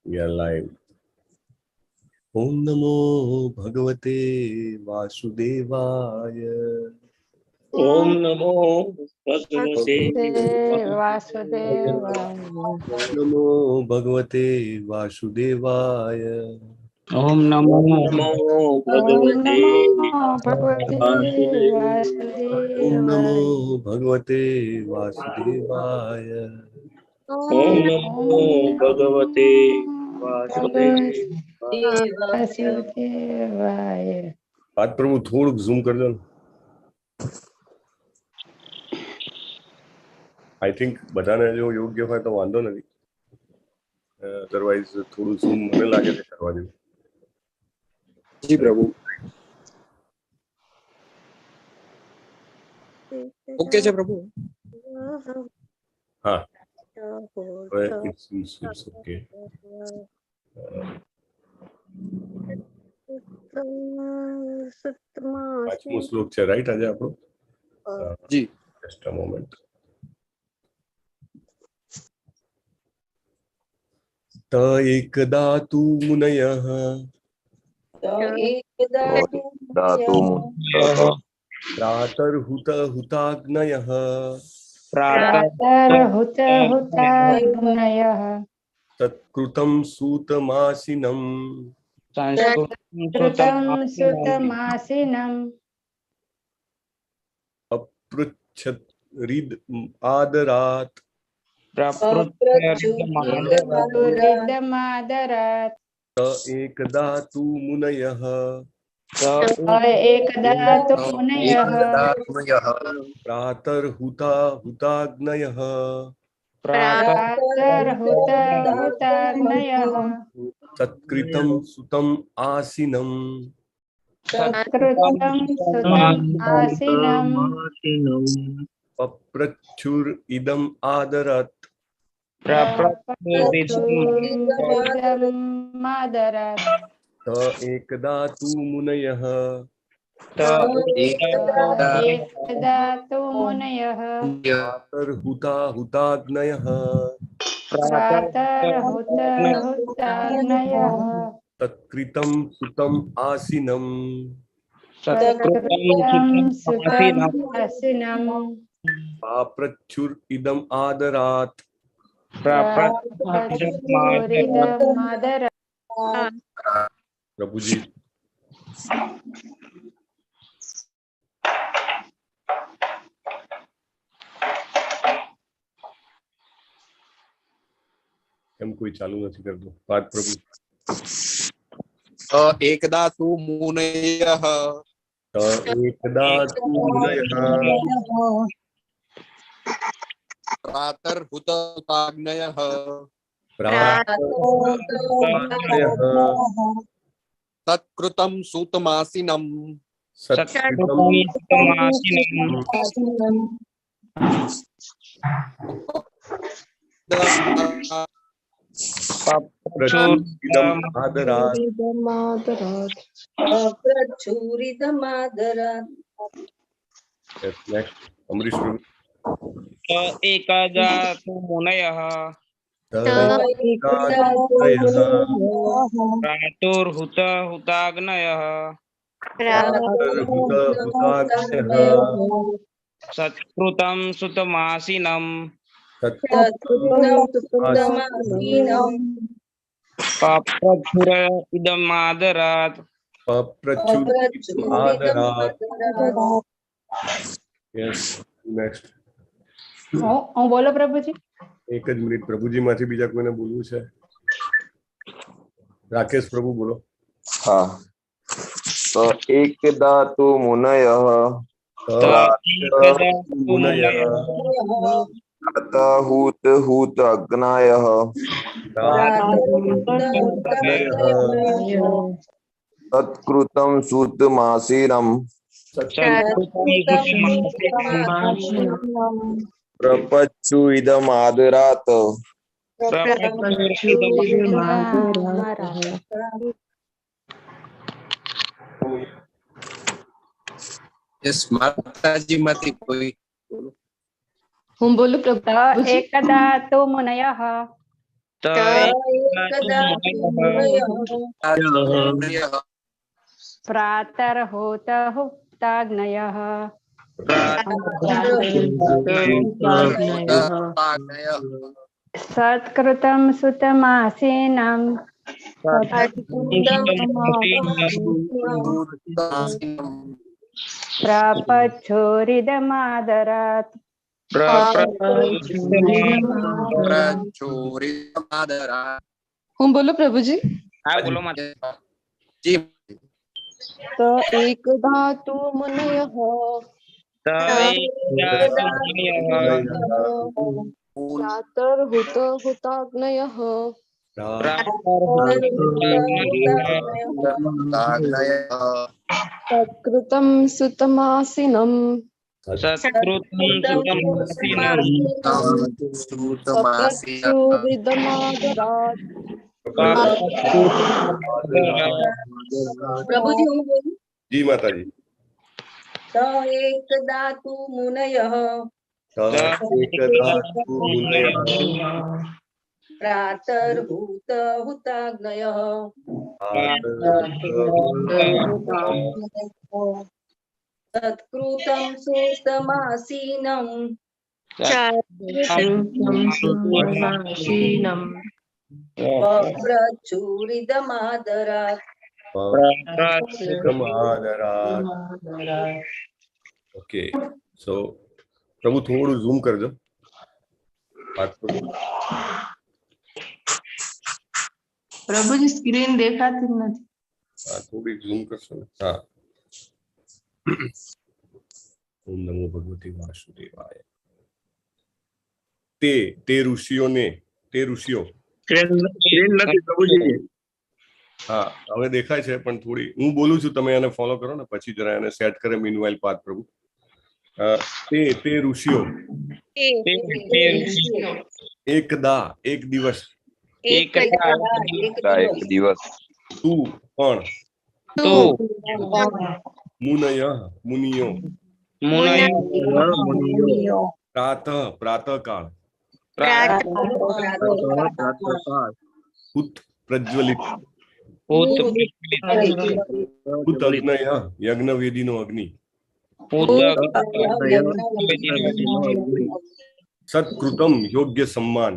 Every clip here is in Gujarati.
We are live. Om Namo Bhagavate Vasudevaya. Om Namo Bhagavate Vasudevaya. Namo Bhagavate Vasudevaya. Om Namo Bhagavate Om Namo Vasudevaya. Bhagavate Vasudevaya. Om Namo Bhagavate Vasudevaya. Vasudevaya. વાત પ્રભુ થોડુંક ઝૂમ કરજો ને. આઈ થિંક બધાને જો યોગ્ય હોય તો વાંધો નથી, અધરવાઇઝ થોડું ઝૂમ મને લાગે છે કરવા જેવું. જી પ્રભુ. ઓકે છે પ્રભુ? હા, હવે it's okay. પાંચમો શ્લોક છે રાઈટ આજે આપણો? જી. Just a moment. त एकदा तु मुनयः प्रातर्हुत हुताग्नयः प्रातर्हुताग्नयः तत्कृतं सूतमासिनं सुतमासिनम् अपृच्छत् रिद आदरात् प्रपृच्छुरिदमादरात् त एकदा तु मुनयः प्रातर्हुता हुताग्नयः तत्कृतं सुतम् आसिनं पप्रच्छुरिदम् आदरात् त एकदा तु मुनयः प्रातर्हुता हुताग्नयः तत्कृतं सुतम् आसिनं पाप्रच्छुरिदम् आदरात् प्रभुजी. કેમ કોઈ ચાલુ નથી કરતું? વાત પ્રભુ. એકદા તુ મુનયઃ એકદા તુ મુનયઃ પ્રાતર્હુતાગ્નયઃ તત્કૃतं સૂતમાસિનમ એકદા તુ મુનયઃ પ્રાતર્હુત હુતાગ્નયઃ સત્કૃतं સુતમાસિનમ પપ્રચ્છુરિદમાદરાत्. Yes, next. હું બોલો પ્રભુજી? એક જ મિનિટ, પ્રભુજી માંથી બીજા કોઈને બોલવું છે? રાકેશ પ્રભુ બોલો. હા. તો એકદા તુ મુનયઃ પ્રાતઃહુત અગ્નયઃ તત્કૃतं સૂતમાસિનમ પ્રપચ્છુરિદમાદરાत्. યસ, માતાજી માંથી કોઈ? હું બોલું પ્રભુ? એકદા તુ મુનયઃ त एकदा मुनयः प्रातर्होत हुक्ताग्नयः प्रातर्हुताग्नयः सत्कृतं सुतमासीनं सूतमासीनं प्रापच्छोरिदमादरात् प्रचोरितमादरात्। હું બોલું પ્રભુજી. હા બોલો માતા. जी તો એકદા તુ મુનયઃ त एकदा प्रातर्हुत हुताग्नयः हुताग्नयः तत्कृतं सुतमासिनं सूतमासीनं तच्चूरिदमादरात् પ્રભુજી હું બોલું. જી માતાજી. ત એકદા તુ મુનયઃ એકદા તુ મુનયઃ પ્રાતર્હૂત હુતાગ્નયઃ તત્કૃतं સુતમાસીनं પ્રચુરિદમાદરાत्. ઓકે, સો પ્રભુ થોડું ઝૂમ કરજો. પ્રભુજી સ્ક્રીન દેખાતી જ નથી. હા, થોડી ઝૂમ કરશો ને. હા. ઓમ નમો ભગવતી વાસુદેવાય. તે ઋષિઓને ઋષિઓ. હા, હવે દેખાય છે પણ થોડી હું બોલું છું, તમે એને ફોલો કરો ને, પછી જરા એને સેટ કરે મીનવાઇલ પાથ પ્રભુ. તે ઋષિઓ એકદા એક દિવસ એક દિવસ તું પણ મુનિયો પ્રાતઃકાળ ઉત પ્રજ્વલિત ઉત અગ્નય યજ્ઞવેદીનો અગ્નિ સત્કૃતમ યોગ્ય સન્માન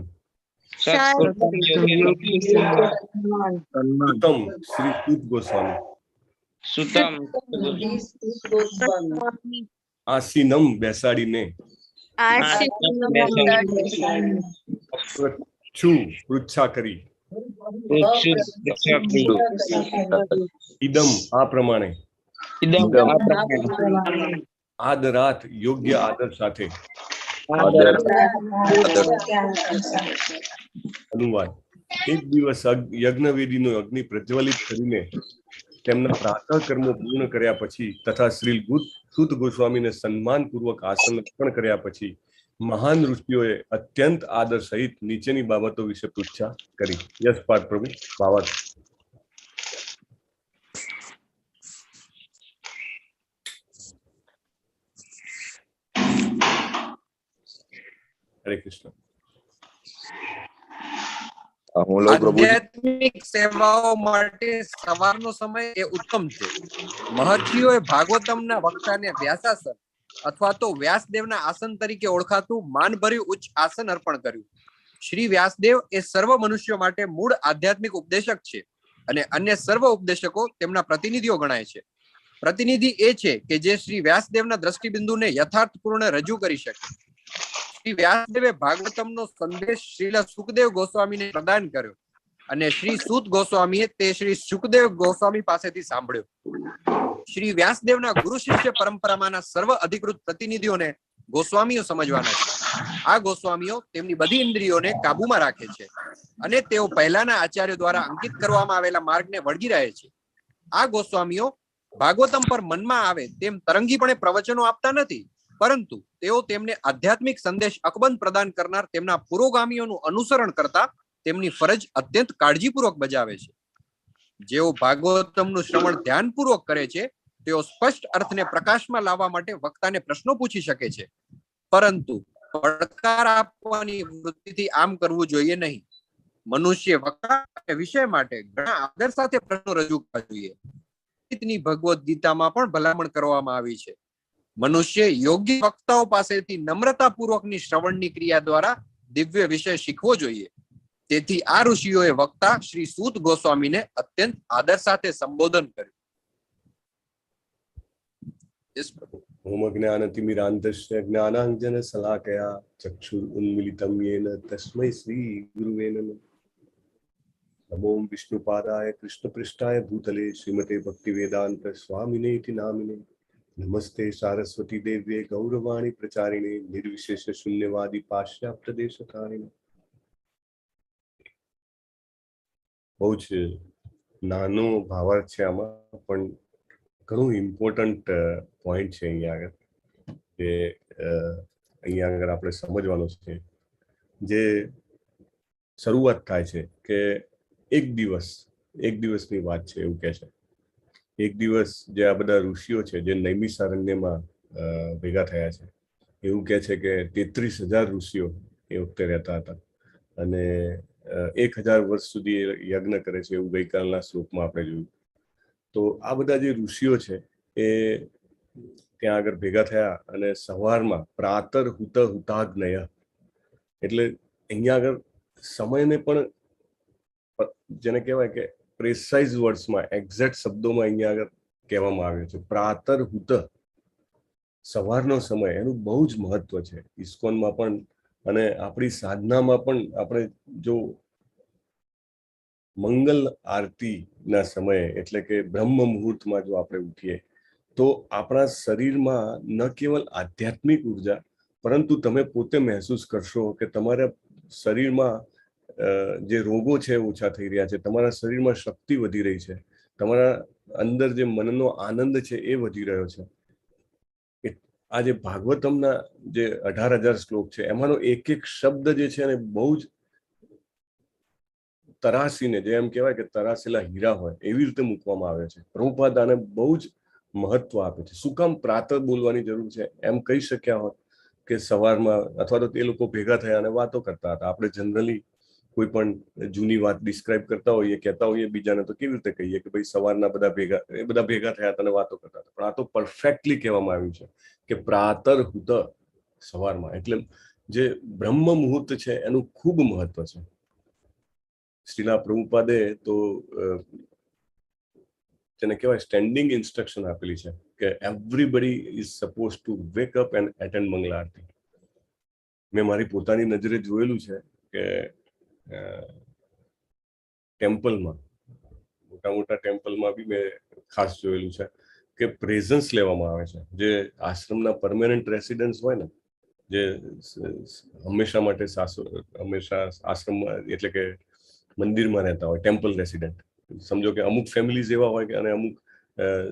સુતમ શ્રી સૂત ગોસ્વામી આસીનમ બેસાડીને પૃચ્છા કરી ઇદમ આ પ્રમાણે આદરાત યોગ્ય આદર સાથે અનુવાદ. એક દિવસ યજ્ઞવેદીનો અગ્નિ પ્રજ્વલિત કરીને તેમના પ્રાતઃ કર્મો પૂર્ણ કર્યા પછી તથા શ્રી સૂત ગોસ્વામીને સન્માનપૂર્વક આસન અર્પણ કર્યા પછી મહાન ઋષિઓએ અત્યંત આદર સહિત નીચેની બાબતો વિશે પૃચ્છા કરી. યસ પાઠ પ્રભુ. ભાવાર્થ. હરે કૃષ્ણ. આધ્યાત્મિક સેવાઓ માટે સવારનો સમય એ ઉત્તમ છે. મહર્ષિઓએ ભાગવતમના વક્તાને વ્યાસાસન અથવા તો વ્યાસદેવના આસન તરીકે ઓળખાતું માનભર્યું ઉચ્ચ આસન અર્પણ કર્યું. શ્રી વ્યાસદેવ એ સર્વ મનુષ્યો માટે મૂળ આધ્યાત્મિક ઉપદેશક છે અને અન્ય સર્વ ઉપદેશકો તેમના પ્રતિનિધિઓ ગણાય છે. પ્રતિનિધિ એ છે કે જે શ્રી વ્યાસદેવના દ્રષ્ટિબિંદુને યથાર્થપૂર્ણ રજૂ કરી શકે. શ્રી વ્યાસદેવે ભાગવતમનો સંદેશ શ્રીલ સુખદેવ ગોસ્વામીને પ્રદાન કર્યો અને શ્રી સૂત ગોસ્વામીએ તે શ્રી સુખદેવ ગોસ્વામી પાસેથી સાંભળ્યો. શ્રી વ્યાસદેવના ગુરુ શિષ્ય પરંપરામાંના સર્વ અધિકૃત પ્રતિનિધિઓને ગોસ્વામીઓ સમજવાના છે. આ ગોસ્વામીઓ તેમની બધી ઇન્દ્રિયોને કાબુમાં રાખે છે અને તેઓ પહેલાના આચાર્યો દ્વારા અંકિત કરવામાં આવેલા માર્ગને વળગી રહે છે. આ ગોસ્વામીઓ ભાગવતમ પર મનમાં આવે તેમ તરંગીપણે પ્રવચનો આપતા નથી, પરંતુ તેઓ તેમને આધ્યાત્મિક સંદેશ અકબંધ પ્રદાન કરનાર તેમના પુરોગામીઓનું અનુસરણ કરતા તેમની ફરજ અત્યંત કાળજીપૂર્વક બજાવે છે. જેઓ ભાગવતમનું શ્રવણ ધ્યાનપૂર્વક કરે છે તેઓ સ્પષ્ટ અર્થને પ્રકાશમાં લાવવા માટે વક્તાને પ્રશ્નો પૂછી શકે છે, પરંતુ પડકાર આપવાની વૃત્તિથી આમ કરવું જોઈએ નહીં. મનુષ્ય વક્તા અને વિષય માટે ઘણા આદર સાથે પ્રશ્નો રજૂ કરવા જોઈએ. ભગવદ ગીતામાં પણ ભલામણ કરવામાં આવી છે. મનુષ્ય યોગ્ય વક્તાઓ પાસેથી નમ્રતાપૂર્વકની શ્રવણની ક્રિયા દ્વારા દિવ્ય વિષય શીખવો જોઈએ. તેથી આ ઋષિઓએ વક્તા શ્રી સૂત ગોસ્વામીને અત્યંત આદર સાથે સંબોધન કર્યું. ઓમ જ્ઞાનતિમિરાંતસ્ય જ્ઞાનાંજન શલાકયા ચક્ષુરુન્મિલિતમ યેન તસ્મૈ શ્રી ગુરુવે નમઃ. નમો વિષ્ણુપાદાય કૃષ્ણપૃષ્ઠાય ભૂતલે શ્રીમતે ભક્તિવેદાંત સ્વામિને ઇતિ નામિને. નમસ્તે સારસ્વતી દેવ્યે ગૌરવાણી પ્રચારિણે નિર્વિશેષ શૂન્યવાદી પાશ્ચાત્ય દેશકારિણે. બહુ જ નાનો ભાવાર્થ છે આમાં, પણ ઘણું ઇમ્પોર્ટન્ટ પોઈન્ટ છે અહીંયા આગળ, કે અહીંયા આગળ આપણે સમજવાનું છે. જે શરૂઆત થાય છે કે એક દિવસની વાત છે એવું કહે છે. એક દિવસ જે આ બધા ઋષિઓ છે જે નૈમિષારણ્યમાં ભેગા થયા છે, એવું કહે છે કે 33,000 ઋષિઓ એ વખતે રહેતા હતા અને 1,000 વર્ષ સુધી યજ્ઞ કરે છે એવું ગઈકાલના શ્લોકમાં આપણે જોયું. તો આ બધા જે ઋષિઓ છે એ ત્યાં આગળ ભેગા થયા અને સવારમાં પ્રાતર હુત હુતાગ્નય, એટલે અહીંયા આગળ સમયને પણ જેને કહેવાય કે પ્રેસાઇઝ વર્ડ્સમાં એક્ઝેક્ટ શબ્દોમાં અહીંયા આગળ કહેવામાં આવ્યો છે. પ્રાતર હુત, સવારનો સમય, એનું બહુ જ મહત્વ છે ઇસ્કોનમાં પણ અને આપણી સાધનામાં પણ. આપણે જો મંગલ આરતીના સમયે એટલે કે બ્રહ્મ મુહૂર્તમાં જો આપણે ઉઠીએ તો આપણા શરીરમાં ન કેવલ આધ્યાત્મિક ઉર્જા, પરંતુ તમે પોતે મહેસૂસ કરશો કે તમારા શરીરમાં જે રોગો છે ઓછા થઈ રહ્યા છે, તમારા શરીરમાં શક્તિ વધી રહી છે, તમારા અંદર જે મનનો આનંદ છે એ વધી રહ્યો છે. આ જે ભાગવતમના જે 18,000 શ્લોક છે એમાંનો એક એક શબ્દ જે છે ને બહુ જ તરાસીને, જે એમ કહેવાય કે તરાસેલા હીરા હોય એવી રીતે મૂકવામાં આવે છે. પ્રભુપાદ આને બહુ જ મહત્વ આપે છે. શું કામ પ્રાતઃ બોલવાની જરૂર છે? એમ કહી શક્યા હોત કે સવારમાં, અથવા તો તે લોકો ભેગા થયા અને વાતો કરતા હતા. આપણે જનરલી કોઈ પણ જૂની વાત ડિસ્ક્રાઇબ કરતા હોઈએ, કહેતા હોઈએ બીજાને, તો કેવી રીતે કહીએ કે ભાઈ સવારના બધા ભેગા થયા હતા અને વાતો કરતા હતા. પણ આ તો પરફેક્ટલી કહેવામાં આવ્યું છે કે પ્રાતર હુત, સવારમાં. એટલે જે બ્રહ્મ મુહૂર્ત છે એનું ખૂબ મહત્વ છે. શ્રીલા પ્રભુપાદે તો જેને કહેવાય સ્ટેન્ડિંગ ઇન્સ્ટ્રક્શન આપેલી છે કે everybody is suppose to wake up and attend Mangala Aarti. મેં મારી પોતાની નજરે જોયેલું છે કે ટેમ્પલમાં, મોટા ટેમ્પલમાં બી મેં ખાસ જોયેલું છે કે પ્રેઝન્સ લેવામાં આવે છે. જે આશ્રમના પરમેનન્ટ રેસિડન્સ હોય ને, જે હંમેશા માટે હંમેશા આશ્રમમાં એટલે કે મંદિરમાં રહેતા હોય, ટેમ્પલ રેસિડન્ટ. સમજો કે અમુક ફેમિલીઝ એવા હોય કે અને અમુક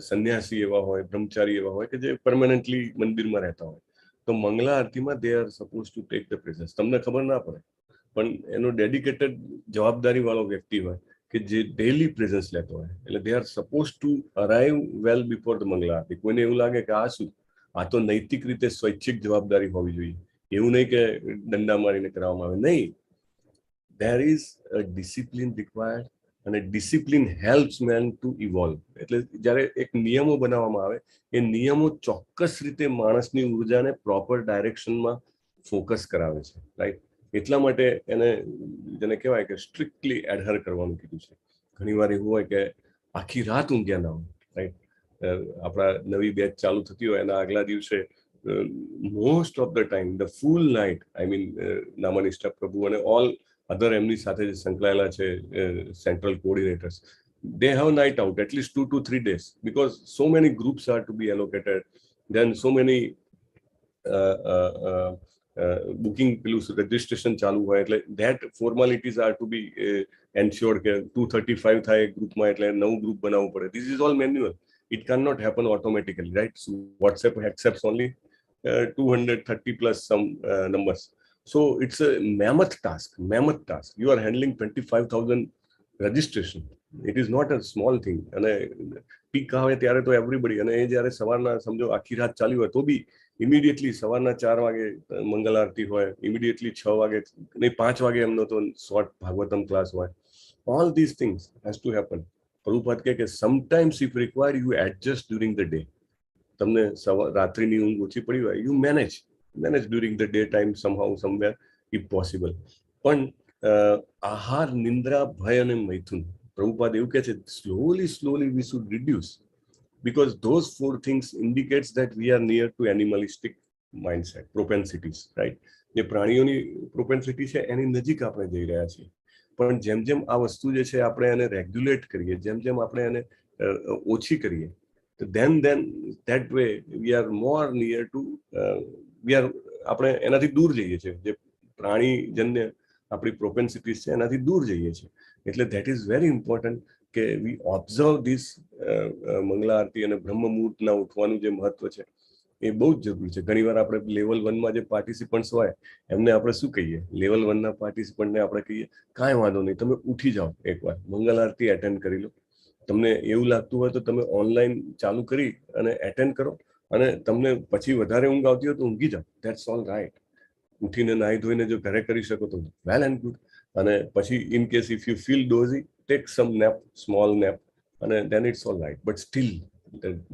સંન્યાસી એવા હોય, બ્રહ્મચારી એવા હોય કે જે પરમેનન્ટલી મંદિરમાં રહેતા હોય. તો મંગલા આરતીમાં દે are suppose to take the presence. તમને ખબર ના પડે, પણ એનો ડેડિકેટેડ જવાબદારી વાળો વ્યક્તિ હોય કે જે ડેઇલી પ્રેઝન્સ લેતો હોય, એટલે they are suppose to arrive well before the Mangala Aarti. કોઈને એવું લાગે કે આ શું, આ તો નૈતિક રીતે સ્વૈચ્છિક જવાબદારી હોવી જોઈએ, એવું નહીં કે દંડા મારીને કરવામાં આવે. નહીં, there is a discipline required, અને discipline helps man to evolve. એટલે જ્યારે એક નિયમો બનાવવામાં આવે, એ નિયમો ચોક્કસ રીતે માણસની ઉર્જાને પ્રોપર ડાયરેક્શનમાં ફોકસ કરાવે છે, રાઈટ? એટલા માટે એને જેને કહેવાય કે સ્ટ્રિક્ટલી એડહર કરવાનું કીધું છે. ઘણીવાર એવું હોય કે આખી રાત ઊંઘ્યા ના હોય, રાઈટ? આપણા નવી બેચ ચાલુ થતી હોય એના આગલા દિવસે most of the time the full night, I mean Namnishtha Prabhu અને ઓલ અધર એમની સાથે જે સંકળાયેલા છે central coordinators, they have night out at least 2 to 3 days because so many groups are to be allocated, then so many booking registration ચાલુ હોય, એટલે that formalities are to be ensured કે 235 થાય ગ્રુપમાં, એટલે નવું ગ્રુપ બનાવવું પડે. This is all manual. It cannot happen automatically, right? So WhatsApp accepts only 230 plus some numbers. So it's a mammoth task. You are handling 25,000 registration. It is not a small thing. અને પીક આવે ત્યારે તો એવરીબડી, અને એ જ્યારે સવારના સમજો આખી રાત ચાલી હોય તો બી ઇમિડિયેટલી સવારના 4 વાગે મંગલ આરતી હોય, ઇમિડિયેટલી 6 વાગે નહીં 5 વાગે એમનો તો શોર્ટ ભાગવતમ ક્લાસ હોય. All this things has to happen. Prabhupada કહે કે sometimes if required you adjust during the day. તમને રાત્રિની ઊંઘ ઓછી પડી હોય, you manage during the day time સમહાઉ somewhere if possible. પણ આહાર, નિંદ્રા, ભય અને મૈથુન, પ્રભુપાદ એવું કહે છે slowly we should reduce, because those 4 things indicates that we are near to animalistic mindset, propensities, right? જે પ્રાણીઓની પ્રોપેન્સિટી છે એની નજીક આપણે જઈ રહ્યા છીએ. પણ જેમ જેમ આ વસ્તુ જે છે આપણે એને રેગ્યુલેટ કરીએ, જેમ જેમ આપણે એને ઓછી કરીએ, તો then that way we are more near to આપણે એનાથી દૂર જઈએ છીએ. જે પ્રાણીજન્ય આપણી પ્રોપેન્સિટીઝ છે એનાથી દૂર જઈએ છીએ. એટલે ધેટ ઇઝ વેરી ઇમ્પોર્ટન્ટ કે વી ઓબ્ઝર્વ ધીસ મંગલા આરતી અને બ્રહ્મ મુહૂર્તના ઉઠવાનું જે મહત્વ છે એ બહુ જ જરૂરી છે. ઘણીવાર આપણે લેવલ 1માં જે પાર્ટિસિપન્ટ્સ હોય એમને આપણે શું કહીએ, લેવલ 1ના પાર્ટિસિપન્ટને આપણે કહીએ કાંઈ વાંધો નહીં, તમે ઉઠી જાઓ, એકવાર મંગલ આરતી એટેન્ડ કરી લો. તમને એવું લાગતું હોય તો તમે ઓનલાઈન ચાલુ કરી અને એટેન્ડ કરો, અને તમને પછી વધારે ઊંઘ આવતી હોય તો ઊંઘી જાઓ, ધેટ્સ ઓલ રાઈટ. ઉઠીને નાહી ધોઈને જો ઘરે કરી શકો તો વેલ એન્ડ ગુડ. અને પછી in case if you feel dozy, take some nap, small nap, અને then it's all right. But still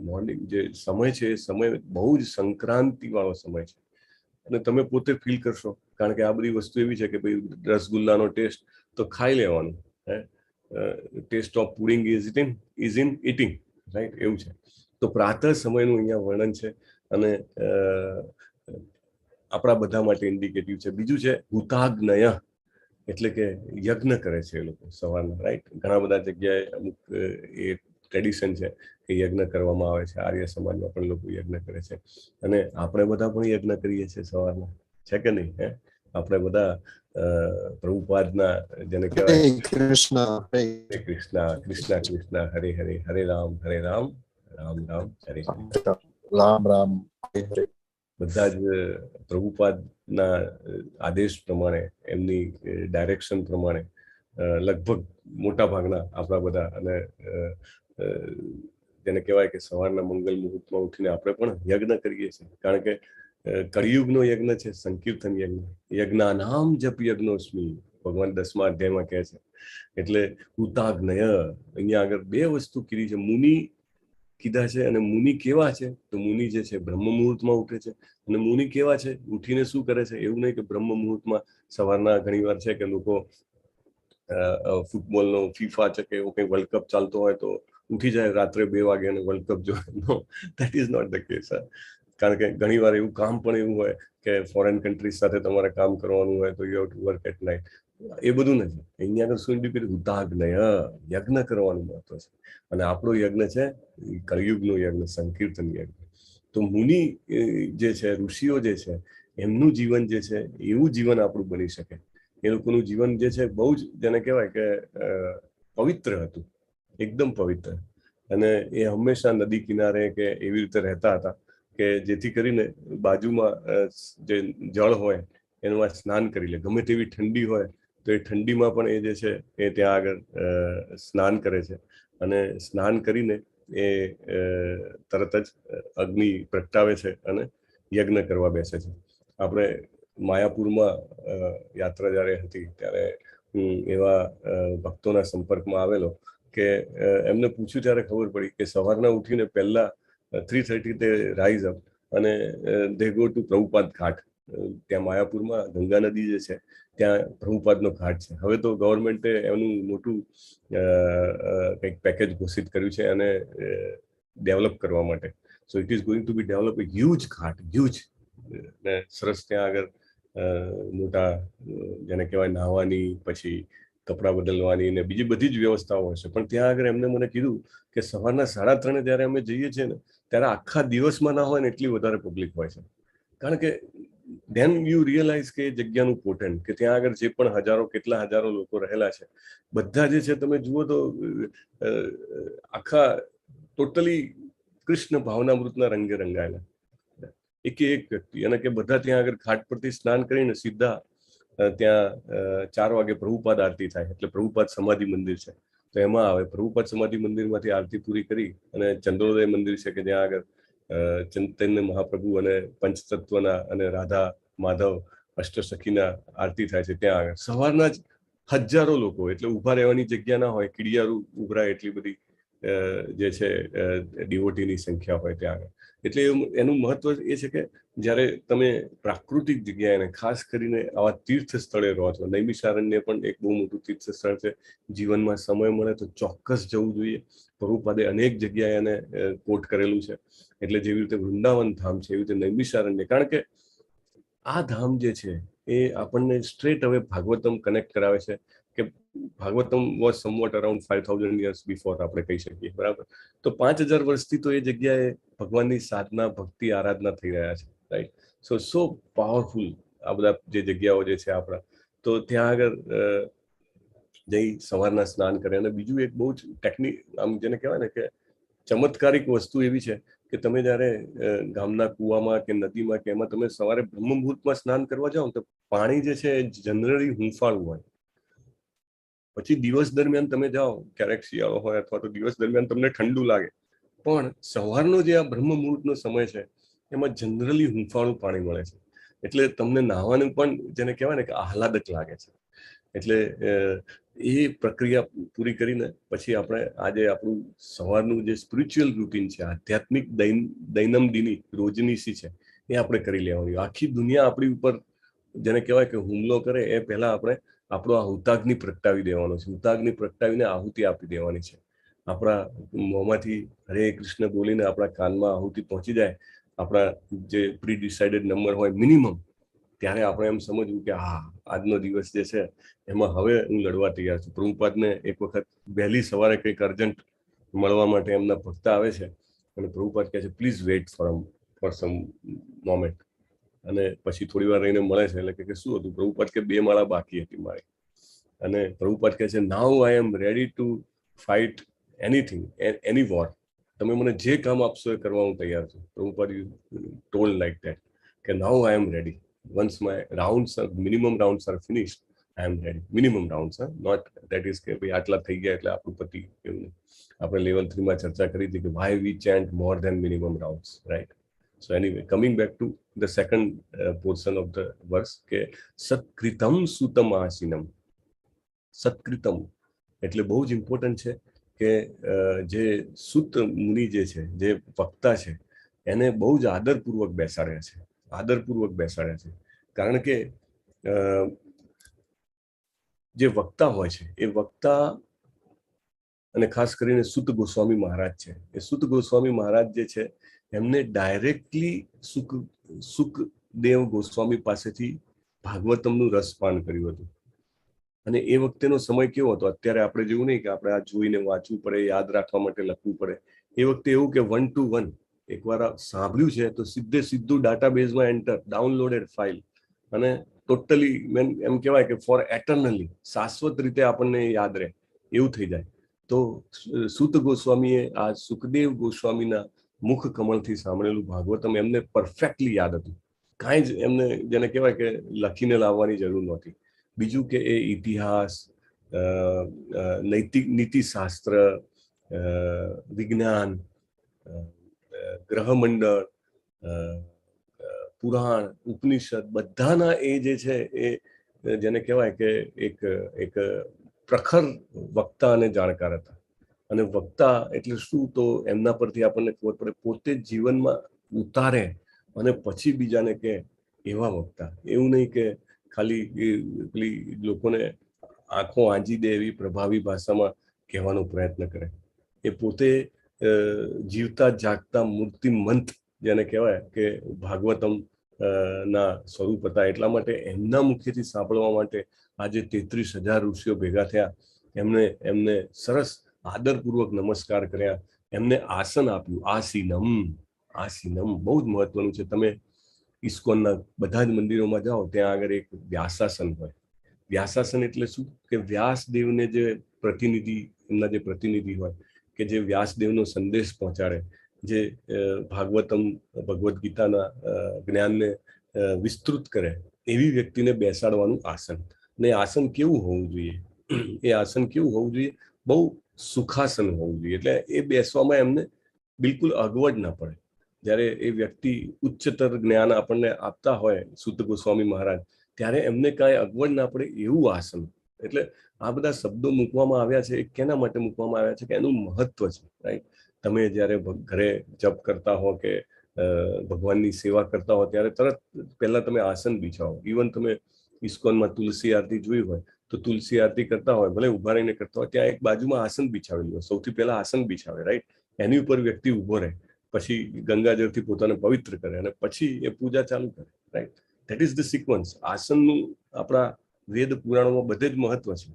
morning જે સમય છે એ સમય બહુ જ સંક્રાંતિ વાળો સમય છે. અને તમે પોતે ફીલ કરશો, કારણ કે આ બધી વસ્તુ એવી છે કે ભાઈ રસગુલ્લાનો ટેસ્ટ તો ખાઈ લેવાનો, હે, test of pudding is in eating, right? એવું છે. તો પ્રાતઃ સમયનું અહીંયા વર્ણન છે, અને આપણા બધા માટે ઇન્ડિકેટિવ છે. બીજું છે હુતાગ્નય, એટલે કે યજ્ઞ કરે છે એ લોકો સવારના, રાઈટ? ઘણા બધા જગ્યાએ અમુક એ ટ્રેડિશન છે કે યજ્ઞ કરવામાં આવે છે. આર્ય સમાજમાં પણ લોકો યજ્ઞ કરે છે, અને આપણે બધા પણ યજ્ઞ કરીએ છીએ સવારના, છે કે નહીં? હે, આપણે બધા પ્રભુપાદના જેને કહેવાય કૃષ્ણ કૃષ્ણ કૃષ્ણ હરે હરે, હરે રામ રામ રામ હરે હરે, રામ રામ હરે. બધા જ પ્રભુપાદના આદેશ પ્રમાણે, એમની ડાયરેક્શન પ્રમાણે લગભગ મોટા ભાગના આપણા બધા, અને જેને કહેવાય કે સવારના મંગલ મુહૂર્તમાં ઉઠીને આપણે પણ યજ્ઞ કરીએ છીએ. કારણ કે કળિયુગનો યજ્ઞ છે સંકીર્તન યજ્ઞ. યજ્ઞાનામ જપ યજ્ઞોસ્મિ, ભગવાન 10મા અધ્યાયમાં કહે છે. એટલે હુતાગ્નય, અહીંયા આગળ 2 વસ્તુ કીધી છે. મુનિ કીધા છે, અને મુનિ કેવા છે? તો મુનિ જે છે બ્રહ્મ મુહૂર્તમાં ઉઠે છે. અને મુનિ કેવા છે? ઉઠીને શું કરે છે? એવું નહીં કે બ્રહ્મ મુહૂર્તમાં સવારના ઘણીવાર છે કે લોકો ફૂટબોલનો ફીફા છે કે એવો કંઈ વર્લ્ડ કપ ચાલતો હોય તો ઉઠી જાય રાત્રે 2 વાગે અને વર્લ્ડ કપ જોવે. No, that is not the case. કારણ કે ઘણીવાર એવું કામ પણ એવું હોય કે ફોરેન કન્ટ્રીઝ સાથે તમારે કામ કરવાનું હોય તો you have to work at night. એ બધું નથી. અહીંયા આગળ શું ઇન્ડિકેટ? હુતાગ્નય, યજ્ઞ કરવાનું મહત્વ છે. અને આપણો યજ્ઞ છે કળિયુગનો યજ્ઞ, સંકીર્તન યજ્ઞ. તો મુનિ જે છે, ઋષિઓ જે છે, એમનું જીવન જે છે એવું જીવન આપણું બની શકે. એ લોકોનું જીવન જે છે બહુ જ, જેને કહેવાય કે પવિત્ર હતું, એકદમ પવિત્ર. અને એ હંમેશા નદી કિનારે કે એવી રીતે રહેતા હતા કે જેથી કરીને બાજુમાં જે જળ હોય એમાં સ્નાન કરી લે. ગમે તેવી ઠંડી હોય તો એ ઠંડીમાં પણ એ જે છે એ ત્યાં આગળ સ્નાન કરે છે, અને સ્નાન કરીને એ તરત જ અગ્નિ પ્રગટાવે છે અને યજ્ઞ કરવા બેસે છે. આપણે માયાપુરમાં યાત્રા જ્યારે હતી ત્યારે હું એવા ભક્તોના સંપર્કમાં આવેલો કે એમને પૂછ્યું ત્યારે ખબર પડી કે સવારના ઉઠીને પહેલા 3:30 તે રાઇઝ અપ અને દે ગો ટુ પ્રભુપાદ ઘાટ. ત્યાં માયાપુરમાં ગંગા નદી જે છે ત્યાં પ્રભુપાદનો ઘાટ છે. હવે તો ગવર્મેન્ટે એનું મોટું કંઈક પેકેજ ઘોષિત કર્યું છે અને ડેવલપ કરવા માટે. So it is going to be develop a huge ghat, huge. ને સરસ ત્યાં આગળ મોટા જેને કહેવાય નાહવાની, પછી કપડાં બદલવાની ને બીજી બધી જ વ્યવસ્થાઓ હશે. પણ ત્યાં આગળ એમને મને કીધું કે સવારના 3:30 જ્યારે અમે જઈએ છીએ ને ત્યારે આખા દિવસમાં ના હોય ને એટલી વધારે પબ્લિક હોય છે. કારણ કે ધેન યુ રિયલાઇઝ કે એ જગ્યાનું પોટેન્ટ, કે ત્યાં આગળ જે પણ કેટલા હજારો લોકો રહેલા છે બધા જે છે તમે જુઓ તો આખા ટોટલી કૃષ્ણ ભાવનામૃતના રંગે રંગાયેલા એક વ્યક્તિ. અને કે બધા ત્યાં આગળ ઘાટ પરથી સ્નાન કરીને સીધા ત્યાં 4 વાગે પ્રભુપાદ આરતી થાય, એટલે પ્રભુપાદ સમાધિ મંદિર છે તો એમાં આવે પ્રભુપાદ સમાધિ મંદિરમાંથી આરતી પૂરી કરી અને ચંદ્રોદય મંદિર છે કે જ્યાં આગળ ચૈતન્ય મહાપ્રભુ અને પંચતત્વના અને રાધા માધવ અષ્ટસખીના આરતી થાય છે. ત્યાં આગળ સવારના જ હજારો લોકો, એટલે ઉભા રહેવાની જગ્યા ના હોય, કીડિયારું ઉભરાય એટલી બધી જે છે ડિવોટીની સંખ્યા હોય ત્યાં આગળ. એટલે એનું મહત્વ એ છે કે જ્યારે તમે પ્રાકૃતિક જગ્યાએ, ખાસ કરીને આવા તીર્થ સ્થળે રહો છો, નૈમિષારણ્ય પણ એક બહુ મોટું તીર્થ સ્થળ છે. જીવનમાં સમય મળે તો ચોક્કસ જવું જોઈએ. પ્રભુપાદે અનેક જગ્યાએ એને કોટ કરેલું છે. એટલે જેવી રીતે વૃંદાવન ધામ છે, એવી રીતે નૈમિષારણ્ય. કારણ કે આ ધામ જે છે એ આપણને સ્ટ્રેટ હવે ભાગવતમ કનેક્ટ કરાવે છે કે Bhagavatam was somewhat around 5000 years before આપણે કહી શકીએ, બરાબર. તો 5000 વર્ષથી તો એ જગ્યાએ ભગવાનની સાધના, ભક્તિ, આરાધના થઈ રહ્યા છે, રાઈટ. સો પાવરફુલ આ બધા જે જગ્યાઓ જે છે આપણા. તો ત્યાં આગળ જઈ સવારના સ્નાન કરે. અને બીજું એક બહુ જ ટેકનિક, આમ જેને કહેવાય ને કે ચમત્કારિક વસ્તુ એવી છે કે તમે જ્યારે ગામના કૂવામાં કે નદીમાં કે એમાં તમે સવારે બ્રહ્મ મુહૂર્તમાં સ્નાન કરવા જાઓ તો પાણી જે છે જનરલી હુંફાળું હોય. પછી દિવસ દરમિયાન તમે જાઓ, ક્યારેક શિયાળો હોય અથવા તો દિવસ દરમિયાન તમને ઠંડુ લાગે, પણ સવારનો જે આ બ્રહ્મ મુહૂર્તનો સમય છે એમાં જનરલી હુંફાળું પાણી મળે છે. એટલે તમને નાહવાનું પણ જેને કહેવાય ને કે આહલાદક લાગે છે. એટલે એ પ્રક્રિયા પૂરી કરીને પછી આપણે આજે આપણું સવારનું જે સ્પિરિચ્યુઅલ રૂટીન છે, આધ્યાત્મિક દૈનંદિની રોજનીસી છે, એ આપણે કરી લેવાની. આખી દુનિયા આપણી ઉપર જેને કહેવાય કે હુમલો કરે એ પહેલા આપણે આપણો આ હુતાગ્નિ પ્રગટાવી દેવાનો છે. હુતાગ્નિ પ્રગટાવીને આહુતિ આપી દેવાની છે. આપણા મોંમાંથી હરે કૃષ્ણ બોલીને આપણા કાનમાં આહુતિ પહોંચી જાય, આપણા જે પ્રી ડિસાઇડેડ નંબર હોય મિનિમમ, ત્યારે આપણે એમ સમજવું કે હા, આજનો દિવસ જે છે એમાં હવે હું લડવા તૈયાર છું. પ્રભુપાદને એક વખત વહેલી સવારે કંઈક અર્જન્ટ મળવા માટે એમના ભક્ત આવે છે અને પ્રભુપાદ કહે છે please weight for some moment. અને પછી થોડી વાર રહીને મળે છે. એટલે કે શું હતું? પ્રભુપાદ કે 2 માળા બાકી હતી મારી. અને પ્રભુપાદ કહે છે now I am ready to fight anything, any war. તમે મને જે કામ આપશો એ કરવા હું તૈયાર છું. પ્રભુપાદ ટોલ્ડ લાઈક ધેટ કે નાઉ I am ready. once my rounds are minimum rounds are finished, I am ready. minimum rounds, not that is કે ભાઈ આટલા થઈ ગયા એટલે આપણું પતિ. એવું આપણે લેવલ 3 માં ચર્ચા કરી હતી કે why we chant more than minimum rounds, right? So anyway, coming back to the second portion of the verse કે સત્કૃતમ સુતમ આસીનમ. સત્કૃતમ એટલે બહુ જ ઇમ્પોર્ટન્ટ છે કે જે સુત મુનિ જે છે, જે વક્તા છે, એને બહુ જ આદરપૂર્વક બેસાડ્યા છે. આદરપૂર્વક બેસાડ્યા છે. કારણ કે જે વક્તા હોય છે એ વક્તા, અને ખાસ કરીને સુત ગોસ્વામી મહારાજ છે, એ સુત ગોસ્વામી મહારાજ જે છે એમને ડાયરેક્ટલી સુખદેવ ગોસ્વામી પાસેથી ભાગવતમનું રસપાન કર્યું હતું. અને એ વખતેનો સમય કેવો હતો? અત્યારે આપણે જેવું નહીં કે આપણે આ જોઈને વાંચવું પડે, યાદ રાખવા માટે લખવું પડે. એ વખતે એવું કે 1 to 1 એકવાર સાંભળ્યું છે તો સીધું ડાટાબેઝમાં એન્ટર, ડાઉનલોડેડ ફાઇલ, અને ટોટલી એમ કહેવાય કે ફોર એટર્નલી, શાશ્વત રીતે આપણને યાદ રહે એવું થઈ જાય. તો સુત ગોસ્વામીએ આ સુખદેવ ગોસ્વામીના મુખ કમળથી સાંભળેલું ભાગવતમ એમને પરફેક્ટલી યાદ હતું. કાંઈ જ એમને જેને કહેવાય કે લખીને લાવવાની જરૂર નહોતી. બીજું કે એ ઇતિહાસ, નૈતિક નીતિશાસ્ત્ર, વિજ્ઞાન, ગ્રહમંડળ, પુરાણ, ઉપનિષદ, બધાના એ જે છે એ જેને કહેવાય કે એક પ્રખર વક્તા અને જાણકાર હતા. અને વક્તા એટલે શું? તો એમના પરથી આપણને ખબર પડે પોતે જ જીવનમાં ઉતારે અને પછી બીજાને કહે, એવા વક્તા. એવું નહીં કે ખાલી પેલી લોકોને આંખો આંજી દે એવી પ્રભાવી ભાષામાં કહેવાનો પ્રયત્ન કરે. એ પોતે જીવતા જાગતા મૂર્તિમંત જેને કહેવાય કે ભાગવતમ ના સ્વરૂપ હતા. એટલા માટે એમના મુખેથી સાંભળવા માટે આજે 33,000 ઋષિઓ ભેગા થયા. એમને સરસ આદરપૂર્વક નમસ્કાર કર્યા, એમને આસન આપ્યું. આસીનમ બહુ જ મહત્વનું છે. તમે ઇસ્કોનના બધા જ મંદિરોમાં જાઓ ત્યાં આગળ એક વ્યાસાસન હોય. વ્યાસાસન એટલે શું? કે વ્યાસદેવને જે પ્રતિનિધિ, એમના જે પ્રતિનિધિ હોય કે જે વ્યાસદેવનો સંદેશ પહોંચાડે, જે ભાગવતમ, ભગવદ્ ગીતાના જ્ઞાનને વિસ્તૃત કરે, એવી વ્યક્તિને બેસાડવાનું આસન. ને આસન કેવું હોવું જોઈએ? એ આસન કેવું હોવું જોઈએ? બહુ સુખાસન હોવું જોઈએ, એટલે એ બેસવામાં એમને બિલકુલ અગવડ ના પડે. જ્યારે એ વ્યક્તિ ઉચ્ચતર જ્ઞાન આપણને આપતા હોય સૂત ગોસ્વામી મહારાજ, ત્યારે એમને કાંઈ અગવડ ના પડે એવું આસન. એટલે આ બધા શબ્દો મૂકવામાં આવ્યા છે, એ કેના માટે મૂકવામાં આવ્યા છે કે એનું મહત્વ છે, રાઈટ? તમે જ્યારે ઘરે જપ કરતા હો કે ભગવાનની સેવા કરતા હો, ત્યારે તરત પહેલા તમે આસન બિછાવો. ઇવન તમે ઇસ્કોનમાં તુલસી આરતી જોઈ હોય તો તુલસી આરતી કરતા હોય, ભલે ઉભા રહીને કરતા હોય, ત્યાં એક બાજુમાં આસન બિછાવેલું હોય. સૌથી પહેલા આસન બિછાવે, રાઈટ? એની ઉપર વ્યક્તિ ઉભો રહે, પછી ગંગાજળથી પોતાને પવિત્ર કરે અને પછી એ પૂજા ચાલુ કરે, right? That is the sequence. આસનનું આપણા વેદ પુરાણોમાં બધે જ મહત્વ છે.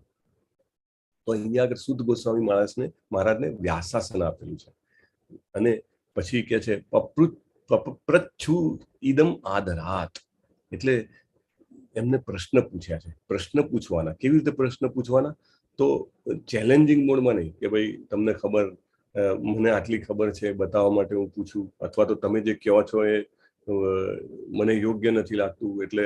તો અહીંયા આગળ શુદ્ધ ગોસ્વામી મહારાજને વ્યાસાસન આપેલું છે. અને પછી કે છે પ્રચ્છુ ઇદમ આદરાત, એટલે એમને પ્રશ્ન પૂછ્યા છે. પ્રશ્ન પૂછવાના. કેવી રીતે પ્રશ્ન પૂછવાના? તો ચેલેન્જિંગ મોડમાં નહીં કે ભાઈ તમને ખબર, મને આટલી ખબર છે, બતાવવા માટે હું પૂછું, અથવા તો તમે જે કહો છો એ મને યોગ્ય નથી લાગતું, એટલે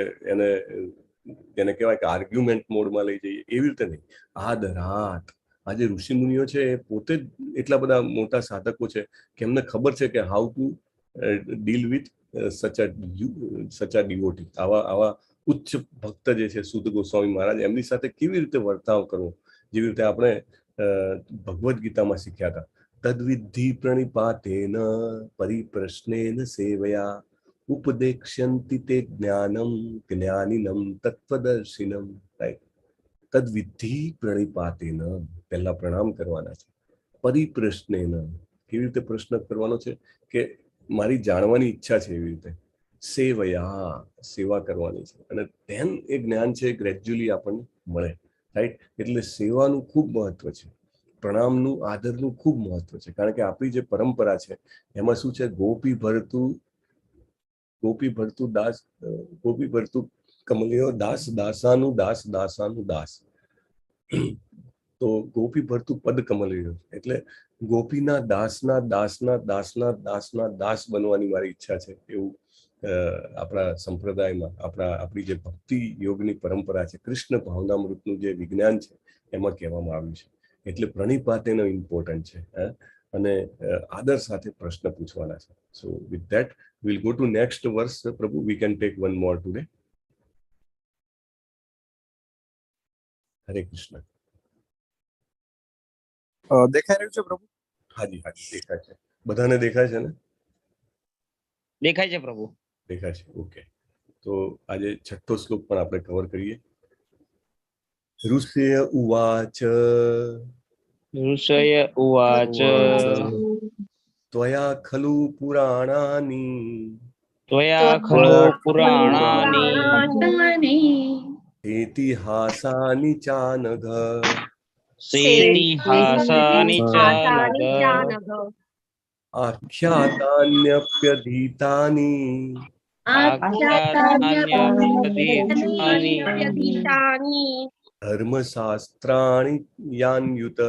એને કહેવાય કે આર્ગ્યુમેન્ટ મોડમાં લઈ જઈએ, એવી રીતે નહીં. આદરાત. આજે ઋષિ મુનિઓ છે એ પોતે જ એટલા બધા મોટા સાધકો છે કે એમને ખબર છે કે how to deal with Sacha devotee. આવા ઉચ્ચ ભક્ત જે છે સૂત ગોસ્વામી મહારાજ, એમની સાથે કેવી રીતે વર્તાવ કરવો, જેવી રીતે આપણે ભગવદ્ ગીતામાં શીખ્યા હતા. તદ્વિધિ પ્રણિપાતેન પરિપ્રશ્નેન સેવયા ઉપદેક્ષ્યંતિ તે જ્ઞાનમ જ્ઞાનિનમ તત્વદર્શિનમ, રાઈટ? તદ્વિધિ પ્રણિપાતેન, પહેલા પ્રણામ કરવાના છે. પરિપ્રશ્નેન, કેવી રીતે પ્રશ્ન કરવાનો છે? કે મારી જાણવાની ઈચ્છા છે, એવી રીતે. સેવયા, સેવા કરવાની છે. અને ધેન એ જ્ઞાન છે ગ્રેજ્યુઅલી આપણને મળે, રાઈટ? એટલે સેવાનું ખૂબ મહત્વ છે, પ્રણામનું, આદરનું ખૂબ મહત્વ છે. કારણ કે આપણી જે પરંપરા છે એમાં શું છે? ગોપી ભરતું કમલિયો દાસ દાસાનું દાસ દાસાનું દાસ. તો ગોપી ભરતું પદ કમલિયો, એટલે ગોપીના દાસના દાસના દાસના દાસના દાસ બનવાની મારી ઈચ્છા છે, એવું આપણા સંપ્રદાયમાં, આપણી જે ભક્તિ યોગની પરંપરા છે, કૃષ્ણ ભાવનામૃતનું જે વિજ્ઞાન છે એમાં કહેવામાં આવ્યું છે. એટલે પ્રણિપાતેનો ઇમ્પોર્ટન્ટ છે, અને આદર સાથે પ્રશ્ન પૂછવાના છે. સો with that we'll go to next verse. Prabhu, we can take one more today. Hare Krishna. દેખાઈ રહ્યું છે પ્રભુ? હાજી હાજી દેખાય છે. બધાને દેખાય છે ને? દેખાય છે પ્રભુ. દેખાય છે, ઓકે. તો આજે છઠ્ઠો શ્લોક પણ આપણે કવર કરીએ. ઋષય ઉવાચ ઋષય ઉવાચ ત્વયા ખલુ પુરાણાની ત્વયા ખલુ પુરાણાની ઇતિહાસાની ચાનઘ સેતિહાસાની ચ નગ આખ્યાતાન્યપ્યધીતાની આખ્યાતાન્યપીતાની ધર્મશાસ્ત્રાણિ યાન્યુત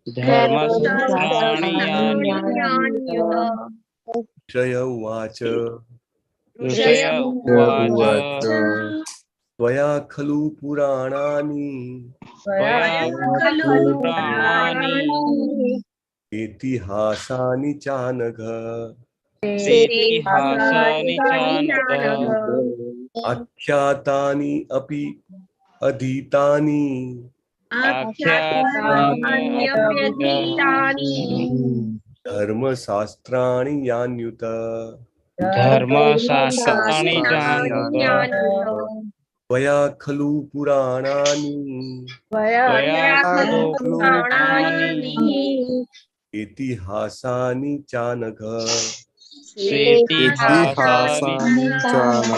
ધર્મશાસ્ત્રાણિ ઋષય ઉવાચ ઋષય ઉવાચ ત્વયા ખલુ પુરાણાની ઇતિહાસાની ચાનઘ સેતિહાસાની ચ નગ આખ્યાતાની અપિ અધીતાની ધર્મશાસ્ત્રાણિ યાન્યુત ધર્મશાસ્ત્રાણિ જાન્યુત ત્વયા ખલુ પુરાણાની ઇતિહાસાની ચાનઘ સેતિહાસાની ચ નગ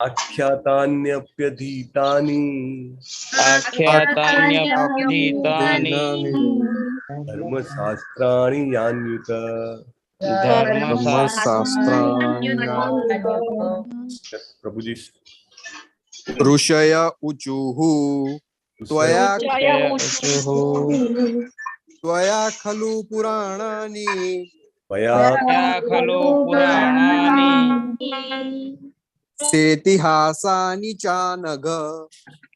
આખ્યાતાન્યપ્યધીતાની આખ્યાતાન્યપીતાની ધર્મશાસ્ત્રાણિ યાન્યુત ધર્મશાસ્ત્રાણિ પ્રભુજી. ઋષય ઉચુઃ ત્વયા ખલુ પુરાણાની ખલુ પુરાણાની સેતિહાસાની ચાનઘ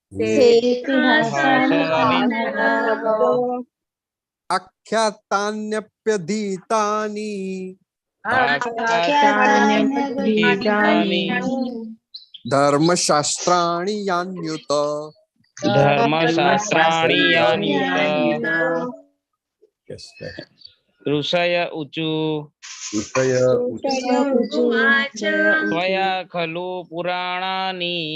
આખ્યાતાન્યપ્યધીતાની આખ્યાતાન્યપીતાની ધર્મશાસ્ત્રાણિ યાન્યુત ધર્મશાસ્ત્રાણિ યાન્યુત Yes, next. ઋષય ઉચુ ઋષય ત્વયા ખલુ પુરાણાની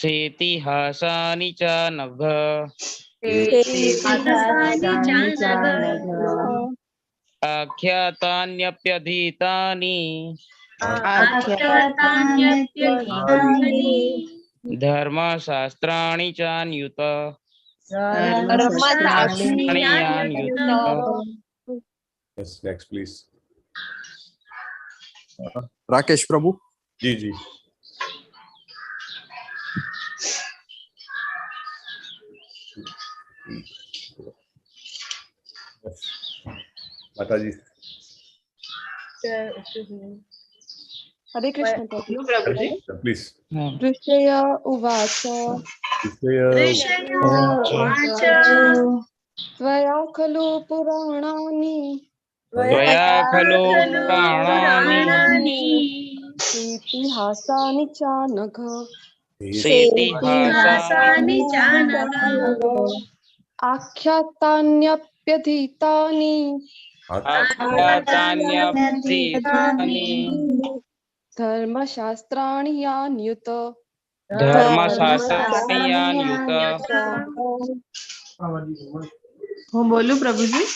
સેતિહાસાનિ ચ નઘ આખ્યાતાન્યપ્યધીતાની ધર્મશાસ્ત્રાણિ ચાન્યુત Yes, next please. રાકેશ પ્રભુ. જી જી. માતાજી. હરે કૃષ્ણ પ્લીઝ. ઋષય ઉવાચ ત્વયા ખલુ પુરાણાની ઇતિહાસાનિ ચ નઘ આખ્યાતાન્યપ્યધીતાની ધર્મશાસ્ત્રાણિ યાન્યુત હું બોલું પ્રભુજી?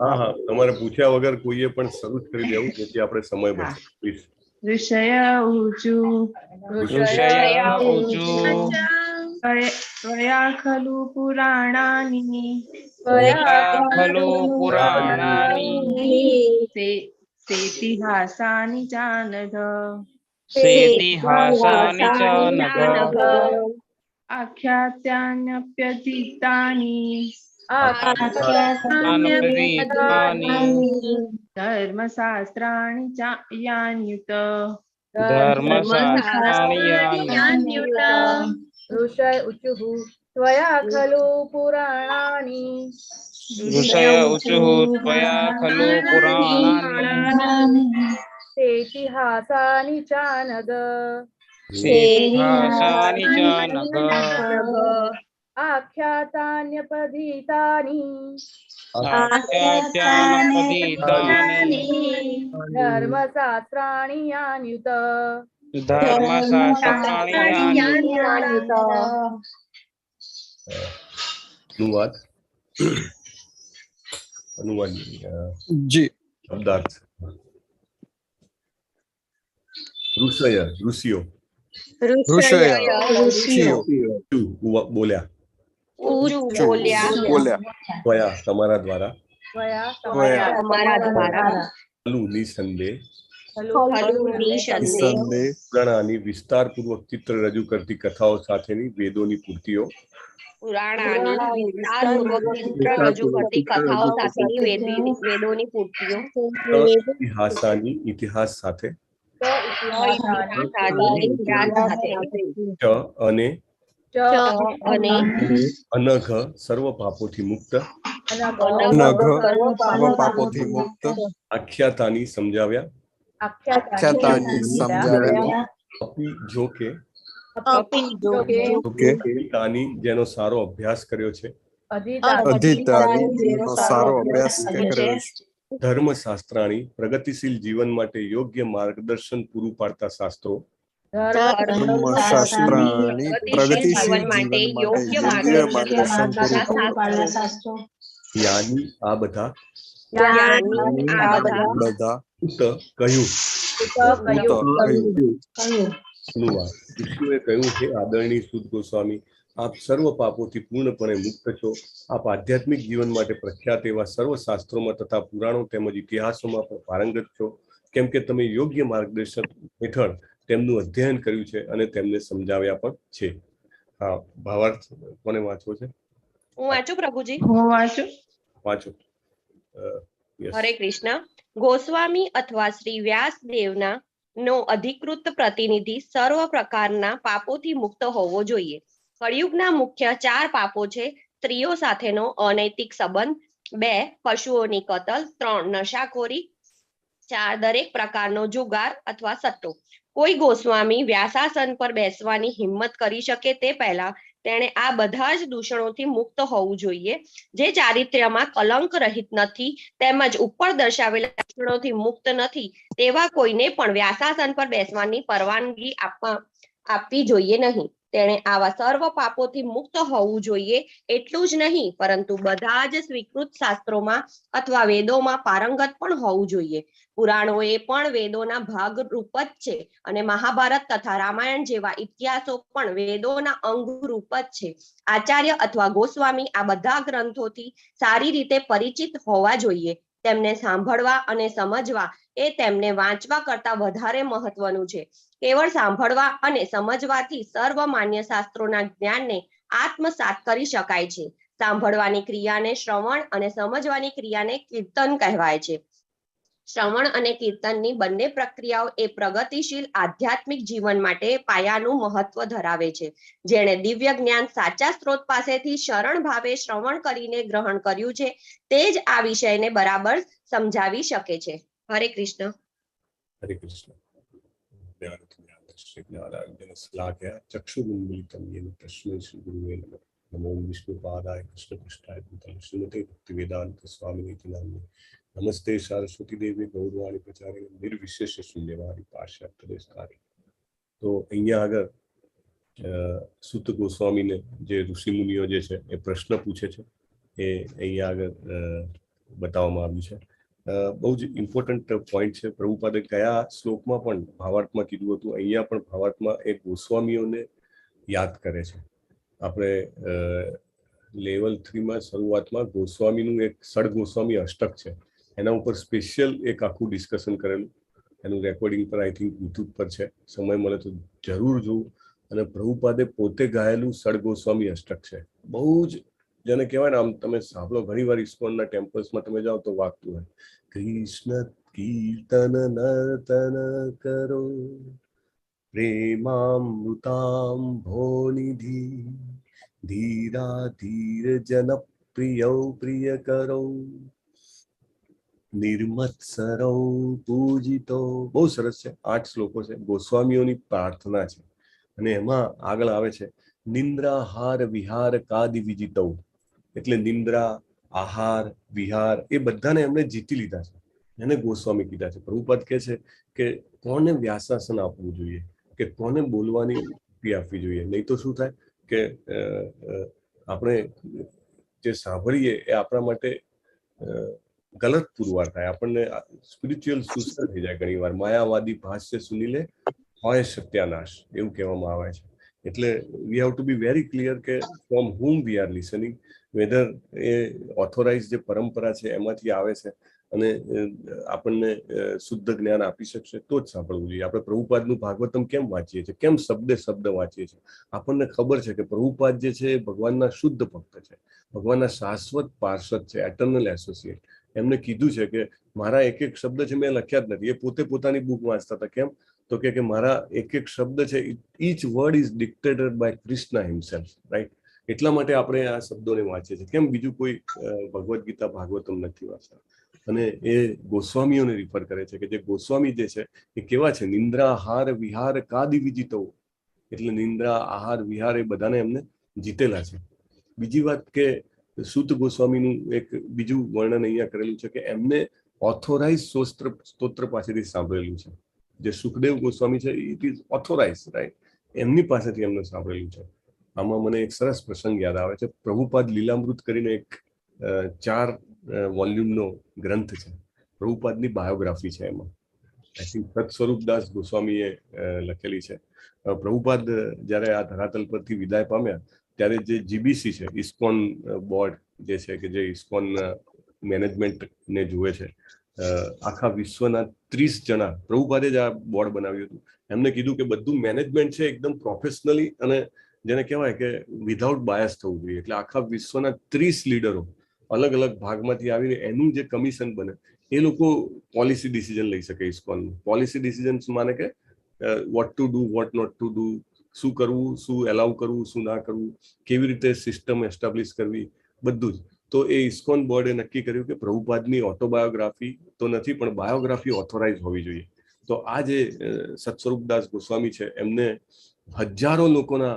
હા હા, તમારે પૂછ્યા વગર કોઈએ પણ શરૂ જ કરી દેવું જેથી આપણે સમય બચે. પ્લીઝ. ઋષય ઊચુ ત્વયા ખલુ પુરાણાની સેતિહાસાનિ ચ નઘ આખ્યાતાન્યપ્યધીતાની ધર્મશાસ્ત્રાણિ યાન્યુત ઋષય ઉચુઃ ત્વયા ખલુ પુરાણાની સેતિહાસાનિ ચ નઘ આખ્યાતાન્યપધીતાની ધર્મશાસ્ત્રાણિ યાન્યુત અનુવાદ. અનુવાદ જી. શબ્દાર્થ. ઋષય ઋષિઓ બોલ્યા ત્વયા તમારા દ્વારા ખલુ નિસંદેહ પુરાણાની વિસ્તારપૂર્વક ચિત્ર રજૂ કરતી કથાઓ સાથેની વેદોની પૂર્તિઓ ઇતિહાસાની ઇતિહાસ સાથે અને અનઘ સર્વ પાપોથી મુક્ત આખ્યાતાની સમજાવ્યા અપી જો કે તાની જેનો સારો અભ્યાસ કર્યો છે ધર્મશાસ્ત્રાણી પ્રગતિશીલ જીવન માટે યોગ્ય માર્ગદર્શન પૂરું પાડતા શાસ્ત્રો યાની આ બધા કહ્યું. ઋષિઓએ કહ્યું છે આદરણીય સુત ગોસ્વામી, આપ સર્વ પાપોથી પૂર્ણપણે મુક્ત છો. આપ આધ્યાત્મિક જીવન માટે પ્રખ્યાત એવા સર્વ શાસ્ત્રોમાં તથા પુરાણો તેમજ ઇતિહાસોમાં પણ પારંગત છો, કેમ કે તમે યોગ્ય માર્ગદર્શન હેઠળ તેમનું અધ્યયન કર્યું છે અને તેમને સમજાવ્યા પણ છે. હા, ભાવાર્થ કોને વાંચવો છે? હું વાંચું પ્રભુજી? હું વાંચું? વાંચો. હરે કૃષ્ણ. ગોસ્વામી અથવા શ્રી વ્યાસદેવના નો અધિકૃત પ્રતિનિધિ સર્વ પ્રકારના પાપોથી મુક્ત હોવો જોઈએ. કળિયુગના મુખ્ય 4 પાપો છે: સ્ત્રીઓ સાથેનો અનૈતિક સંબંધ, 2 પશુઓની કતલ, 3 નશાખોરી, 4 દરેક પ્રકારનો જુગાર અથવા સટ્ટો. કોઈ ગોસ્વામી વ્યાસાસન પર બેસવાની હિંમત કરી શકે તે પહેલા તેણે આ બધા જ દૂષણોથી મુક્ત હોવું જોઈએ. જે ચારિત્ર્યમાં કલંક રહિત નથી તેમજ ઉપર દર્શાવેલા દૂષણોથી મુક્ત નથી તેવા કોઈને પણ વ્યાસાસન પર બેસવાની પરવાનગી આપવી જોઈએ નહીં. તેણે આવા સર્વ પાપોથી મુક્ત હોવું જોઈએ. એટલું જ નહીં પરંતુ બધા જ સ્વીકૃત શાસ્ત્રોમાં અથવા વેદોમાં પારંગત પણ હોવું જોઈએ. પુરાણોએ પણ વેદોના ભાગ રૂપ જ છે અને મહાભારત તથા રામાયણ જેવા ઇતિહાસો પણ વેદોના અંગ રૂપ જ છે. આચાર્ય અથવા ગોસ્વામી આ બધા ગ્રંથોથી સારી રીતે પરિચિત હોવા જોઈએ. તેમને સાંભળવા અને સમજવા એ તેમને વાંચવા કરતા વધારે મહત્વનું છે. કેવળ સાંભળવા અને સમજવાથી સર્વ માન્ય શાસ્ત્રોના જ્ઞાનને આત્મસાત કરી શકાય છે. સાંભળવાની ક્રિયાને શ્રવણ અને સમજવાની ક્રિયાને કીર્તન કહેવાય છે. શ્રવણ અને કીર્તનની બંને પ્રક્રિયાઓ એ પ્રગતિશીલ આધ્યાત્મિક જીવન માટે પાયાનું મહત્વ ધરાવે છે. જેણે દિવ્ય જ્ઞાન સાચા સ્ત્રોત પાસેથી શરણ ભાવે શ્રવણ કરીને ગ્રહણ કર્યું છે તે જ આ વિષયને બરાબર સમજાવી શકે છે. હરે કૃષ્ણ. હરે કૃષ્ણ. ચક્ષુરુન્મિલિतं येन तस्मै श्रीगुरुवे नमः. नमो विष्णुपादाय कृष्णपृष्ठाय भूतले श्रीमते भक्तिवेदान्त स्वामिनीति नाम्ने नमस्ते सरस्वती देवी गौरवाणी प्रचारिणे निर्विशेष शून्यवादी पाश्चात्यदेशकारी. તો અહીંયા આગળ સુત ગોસ્વામીને જે ઋષિમુનિઓ જે છે એ પ્રશ્ન પૂછે છે એ અહીંયા આગળ બતાવવામાં આવ્યું છે. બહુ જ ઇમ્પોર્ટન્ટ પોઈન્ટ છે. પ્રભુપાદે કયા શ્લોકમાં પણ ભાવાર્થમાં કીધું હતું, અહીંયા પણ ભાવાર્થમાં એ ગોસ્વામીઓને યાદ કરે છે. આપણે લેવલ 3માં શરૂઆતમાં ગોસ્વામીનું એક સડ ગોસ્વામી અષ્ટક છે, એના ઉપર સ્પેશિયલ એક આખું ડિસ્કશન કરેલું. એનું રેકોર્ડિંગ પર આઈ થિંક યુટ્યુબ પર છે, સમય મળે તો જરૂર જોવું. અને પ્રભુપાદે પોતે ગાયેલું સડ ગોસ્વામી અષ્ટક છે. બહુ જ જેને કહેવાય ને, આમ તમે સાંભળો ઘણી વાર ઇસ્કોનના ટેમ્પલ્સમાં તમે જાઓ તો વાગતું હોય, કૃષ્ણ કીર્તન નર્તન કરો પ્રેમામૃતામ ભોનિધિ ધીરા ધીર જન પ્રિય કરો નિર્મત્સરો પૂજિતો. બહુ સરસ છે. 8 શ્લોકો છે, ગોસ્વામીઓની પ્રાર્થના છે. અને એમાં આગળ આવે છે નિંદ્રા હાર વિહાર કાદિ વિજિતો. એટલે નિંદ્રા, આહાર, વિહાર એ બધાને એમણે જીતી લીધા છે, એને ગોસ્વામી કીધા છે. પ્રભુપાદ કહે છે કે કોને વ્યાસાસન આપવું જોઈએ, કે કોને બોલવાની મુક્તિ આપવી જોઈએ. નહીં તો શું થાય કે આપણે જે સાંભળીએ એ આપણા માટે ગલત પુરવાર થાય, આપણને સ્પિરિચ્યુઅલ સુસાઇડ થઈ જાય. ઘણી વાર માયાવાદી ભાષ્ય સુનીલે હોય સત્યાનાશ એવું કહેવામાં આવે છે. એટલે we have to be very clear કે from whom we are listening, whether એ ઓથોરાઇઝ જે પરંપરા છે એમાંથી આવે છે અને આપણને શુદ્ધ જ્ઞાન આપી શકશે તો જ સાંભળવું જોઈએ. આપણે પ્રભુપાદનું ભાગવતમ કેમ વાંચીએ છીએ, કેમ શબ્દે શબ્દ વાંચીએ છીએ? આપણને ખબર છે કે પ્રભુપાદ જે છે એ ભગવાનના શુદ્ધ ભક્ત છે, ભગવાનના શાશ્વત પાર્ષદ છે, એટર્નલ એસોસિએટ. એમને કીધું છે કે મારા એક એક શબ્દ છે મેં લખ્યા જ નથી. એ પોતે પોતાની બુક વાંચતા હતા. કેમ તો કે મારા એક એક શબ્દ છે, each word is dictated by Krishna himself, right? એટલા માટે આપણે આ શબ્દોને વાંચીએ છીએ. કેમ બીજું કોઈ ભગવદ્ ગીતા ભાગવતમ નથી વાંચતા? અને એ ગોસ્વામીઓને રિફર કરે છે કે જે ગોસ્વામી જે છે એ કેવા છે? નિંદ્રા, આહાર, વિહાર કાદિ વિજિતો. એટલે નિંદ્રા, આહાર, વિહાર એ બધાને એમને જીતેલા છે. બીજી વાત કે સુત ગોસ્વામીનું એક બીજું વર્ણન અહીંયા કરેલું છે કે એમને ઓથોરાઇઝ સ્તોત્ર પાસેથી સાંભળેલું છે. જે સુખદેવ ગોસ્વામી છે ઇટ ઇઝ ઓથોરાઇઝ, રાઈટ? એમની પાસેથી એમને સાંભળેલું છે. આમાં મને એક સરસ પ્રસંગ યાદ આવે છે. પ્રભુપાદ લીલામૃત કરીને એક 4 વોલ્યુમનો ગ્રંથ છે, પ્રભુપાદની બાયોગ્રાફી છે. એમાં આઈ થિંક સત સ્વરૂપદાસ ગોસ્વામીએ લખેલી છે. પ્રભુપાદ જ્યારે આ ધરાતલ પરથી વિદાય પામ્યા ત્યારે જે જીબીસી છે, ઇસ્કોન બોર્ડ જે છે કે જે ઇસ્કોન મેનેજમેન્ટને જુએ છે, આખા વિશ્વના 30 જણા, પ્રભુપાદે જ આ બોર્ડ બનાવ્યું હતું. એમને કીધું કે બધું મેનેજમેન્ટ છે એકદમ પ્રોફેશનલી અને જેને કહેવાય કે વિધાઉટ બાયસ થવું જોઈએ. એટલે આખા વિશ્વના 30 લીડરો અલગ અલગ ભાગમાંથી આવીને એનું જે કમિશન બને એ લોકો પોલિસી ડિસિઝન લઈ શકે. ઇસ્કોનમાં પોલિસી ડિસિઝન માને કે what to do, what not to do, શું કરવું, શું એલાઉ કરવું, શું ના કરવું, કેવી રીતે સિસ્ટમ એસ્ટાબ્લિશ કરવી, બધું જ. તો એ ઇસ્કોન બોર્ડે નક્કી કર્યું કે પ્રભુપાદની ઓટોબાયોગ્રાફી તો નથી, પણ બાયોગ્રાફી ઓથોરાઇઝ હોવી જોઈએ. તો આ જે સત્સ્વરૂપદાસ ગોસ્વામી છે, એમને હજારો લોકોના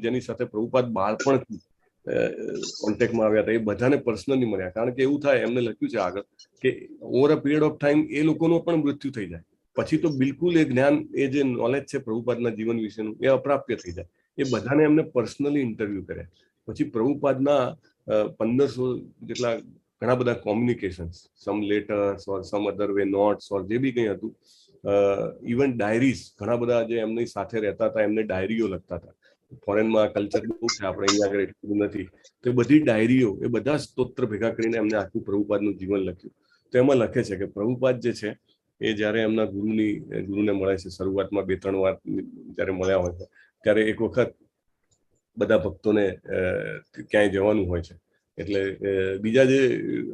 જેની સાથે પ્રભુપાદ બાળપણથી કોન્ટેક્ટમાં આવ્યા હતા, એ બધાને પર્સનલી મળ્યા. કારણ કે એવું થાય, એમને લખ્યું છે આગળ કે over a period of time એ લોકોનો પણ મૃત્યુ થઈ જાય, પછી તો બિલકુલ એ જ્ઞાન, એ જે નોલેજ છે પ્રભુપાદના જીવન વિશેનું, એ અપ્રાપ્ય થઈ જાય. એ બધાને એમને પર્સનલી ઇન્ટરવ્યુ કર્યા. પછી પ્રભુપાદના 1500 જેટલા ઘણા બધા કોમ્યુનિકેશન્સ, સમ લેટર્સ ઓર સમ અધર વે નોટ્સ ઓર જે બી કંઈ હતું, ઇવન ડાયરીઝ, ઘણા બધા જે એમની સાથે રહેતા હતા એમને ડાયરીઓ લખતા હતા. ફોરેનમાં કલ્ચર બહુ છે, આપણે અહીંયા આગળ એટલું નથી. તો એ બધી ડાયરીઓ, એ બધા સ્તોત્ર ભેગા કરીને એમને આખું પ્રભુપાદનું જીવન લખ્યું. તો એમાં લખે છે કે પ્રભુપાદ જે છે એ જ્યારે એમના ગુરુને મળે છે, શરૂઆતમાં 2-3 વાર જ્યારે મળ્યા હોય છે, ત્યારે એક વખત બધા ભક્તોને ક્યાંય જવાનું હોય છે, એટલે બીજા જે